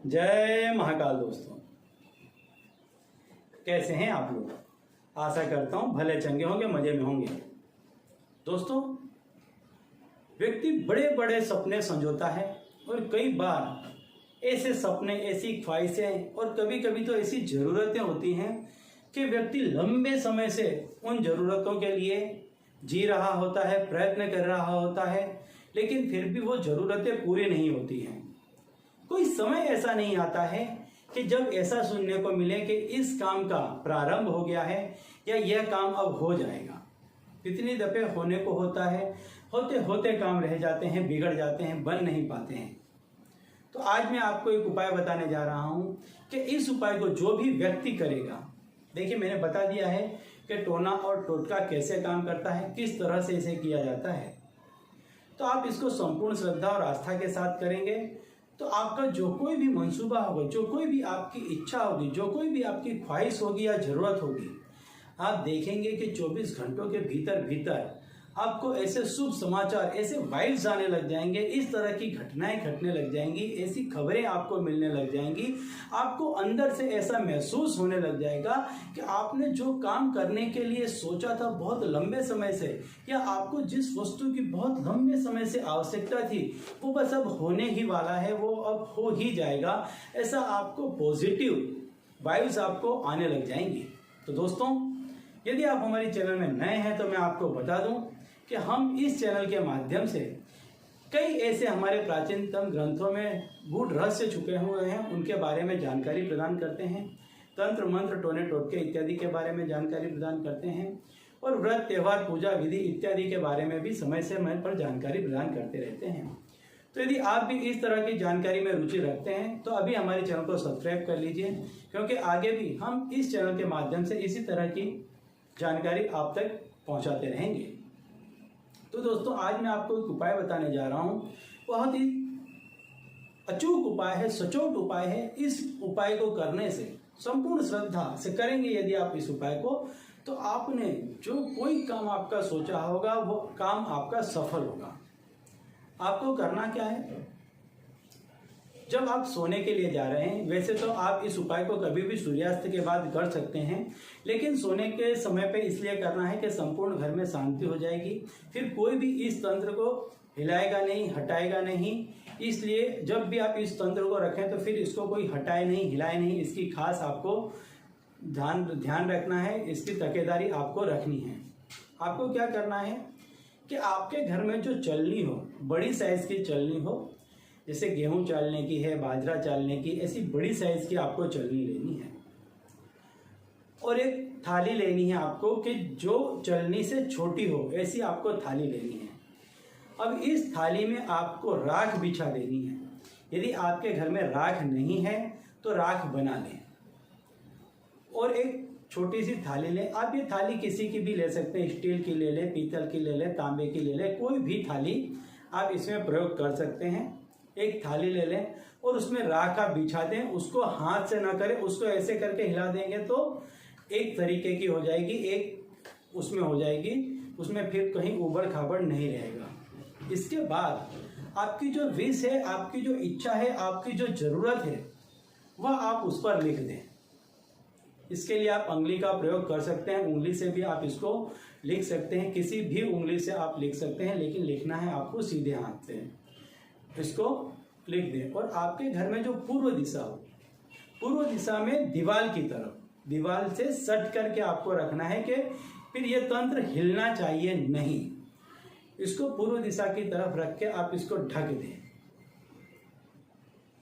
जय महाकाल दोस्तों, कैसे हैं आप लोग। आशा करता हूं भले चंगे होंगे, मजे में होंगे। दोस्तों, व्यक्ति बड़े बड़े सपने संजोता है और कई बार ऐसे सपने, ऐसी ख्वाहिशें और कभी कभी तो ऐसी ज़रूरतें होती हैं कि व्यक्ति लंबे समय से उन ज़रूरतों के लिए जी रहा होता है, प्रयत्न कर रहा होता है, लेकिन फिर भी वो ज़रूरतें पूरी नहीं होती हैं। कोई समय ऐसा नहीं आता है कि जब ऐसा सुनने को मिले कि इस काम का प्रारंभ हो गया है या यह काम अब हो जाएगा। कितनी दफे होने को होता है, होते होते काम रह जाते हैं, बिगड़ जाते हैं, बन नहीं पाते हैं। तो आज मैं आपको एक उपाय बताने जा रहा हूं कि इस उपाय को जो भी व्यक्ति करेगा, देखिए मैंने बता दिया है कि टोना और टोटका कैसे काम करता है, किस तरह से इसे किया जाता है। तो आप इसको संपूर्ण श्रद्धा और आस्था के साथ करेंगे तो आपका जो कोई भी मंसूबा होगा, जो कोई भी आपकी इच्छा होगी, जो कोई भी आपकी ख्वाहिश होगी या जरूरत होगी, आप देखेंगे कि 24 घंटों के भीतर भीतर आपको ऐसे शुभ समाचार, ऐसे वाइब्स आने लग जाएंगे, इस तरह की घटनाएं घटने लग जाएंगी, ऐसी खबरें आपको मिलने लग जाएंगी। आपको अंदर से ऐसा महसूस होने लग जाएगा कि आपने जो काम करने के लिए सोचा था बहुत लंबे समय से, या आपको जिस वस्तु की बहुत लंबे समय से आवश्यकता थी, वो बस अब होने ही वाला है, वो अब हो ही जाएगा। ऐसा आपको पॉजिटिव वाइब्स आपको आने लग जाएंगी। तो दोस्तों, यदि आप हमारे चैनल में नए हैं तो मैं आपको बता दूं कि हम इस चैनल के माध्यम से कई ऐसे हमारे प्राचीनतम ग्रंथों में गूढ़ रहस्य छुपे हुए हैं, उनके बारे में जानकारी प्रदान करते हैं। तंत्र मंत्र, टोने टोटके इत्यादि के बारे में जानकारी प्रदान करते हैं और व्रत, त्योहार, पूजा विधि इत्यादि के बारे में भी समय समय पर जानकारी प्रदान करते रहते हैं। तो यदि आप भी इस तरह की जानकारी में रुचि रखते हैं तो अभी हमारे चैनल को सब्सक्राइब कर लीजिए, क्योंकि आगे भी हम इस चैनल के माध्यम से इसी तरह की जानकारी आप तक पहुंचाते रहेंगे। तो दोस्तों, आज मैं आपको एक उपाय बताने जा रहा हूं, बहुत ही अचूक उपाय है, सचोट उपाय है। इस उपाय को करने से, संपूर्ण श्रद्धा से करेंगे यदि आप इस उपाय को, तो आपने जो कोई काम आपका सोचा होगा वो काम आपका सफल होगा। आपको करना क्या है, जब आप सोने के लिए जा रहे हैं, वैसे तो आप इस उपाय को कभी भी सूर्यास्त के बाद कर सकते हैं, लेकिन सोने के समय पे इसलिए करना है कि संपूर्ण घर में शांति हो जाएगी, फिर कोई भी इस तंत्र को हिलाएगा नहीं, हटाएगा नहीं। इसलिए जब भी आप इस तंत्र को रखें तो फिर इसको कोई हटाए नहीं, हिलाए नहीं, इसकी खास आपको ध्यान रखना है, इसकी तकेदारी आपको रखनी है। आपको क्या करना है कि आपके घर में जो चलनी हो, बड़ी साइज की चलनी हो, जैसे गेहूं चालने की है, बाजरा चालने की, ऐसी बड़ी साइज की आपको चलनी लेनी है और एक थाली लेनी है आपको कि जो चलनी से छोटी हो, ऐसी आपको थाली लेनी है। अब इस थाली में आपको राख बिछा देनी है। यदि आपके घर में राख नहीं है तो राख बना लें और एक छोटी सी थाली लें। आप ये थाली किसी की भी ले सकते हैं, स्टील की ले लें, पीतल की ले लें, तांबे की ले लें, कोई भी थाली आप इसमें प्रयोग कर सकते हैं। एक थाली ले लें और उसमें राख आप बिछा दें, उसको हाथ से ना करें, उसको ऐसे करके हिला देंगे तो एक तरीके की हो जाएगी, एक उसमें हो जाएगी, उसमें फिर कहीं उबड़ खाबड़ नहीं रहेगा। इसके बाद आपकी जो विश है, आपकी जो इच्छा है, आपकी जो जरूरत है, वह आप उस पर लिख दें। इसके लिए आप उंगली का प्रयोग कर सकते हैं, उंगली से भी आप इसको लिख सकते हैं, किसी भी उंगली से आप लिख सकते हैं, लेकिन लिखना है आपको सीधे हाथ से। इसको लिख दें और आपके घर में जो पूर्व दिशा हो, पूर्व दिशा में दीवार की तरफ, दीवार से सट करके आपको रखना है कि फिर ये तंत्र हिलना चाहिए नहीं। इसको पूर्व दिशा की तरफ रख के आप इसको ढक दें।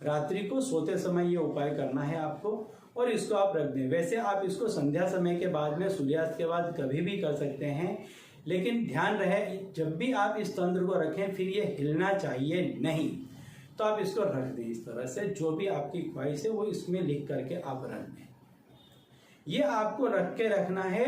रात्रि को सोते समय ये उपाय करना है आपको और इसको आप रख दें। वैसे आप इसको संध्या समय के बाद में, सूर्यास्त के बाद कभी भी कर सकते हैं, लेकिन ध्यान रहे जब भी आप इस तंत्र को रखें फिर ये हिलना चाहिए नहीं। तो आप इसको रख दें इस तरह से, जो भी आपकी ख्वाहिश है वो इसमें लिख करके आप रख दें। ये आपको रख के रखना है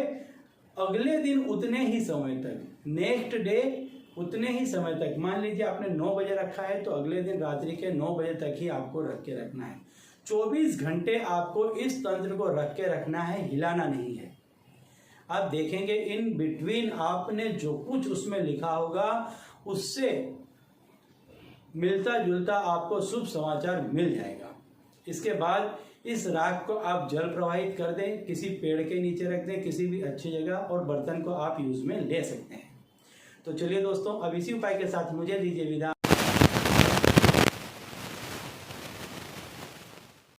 अगले दिन उतने ही समय तक, नेक्स्ट डे उतने ही समय तक। मान लीजिए आपने 9 बजे रखा है तो अगले दिन रात्रि के 9 बजे तक ही आपको रख के रखना है। 24 घंटे आपको इस तंत्र को रख के रखना है, हिलाना नहीं है। आप देखेंगे इन बिटवीन आपने जो कुछ उसमें लिखा होगा उससे मिलता जुलता आपको शुभ समाचार मिल जाएगा। इसके बाद इस राख को आप जल प्रवाहित कर दें, किसी पेड़ के नीचे रख दें, किसी भी अच्छी जगह, और बर्तन को आप यूज में ले सकते हैं। तो चलिए दोस्तों, अब इसी उपाय के साथ मुझे दीजिए विदा।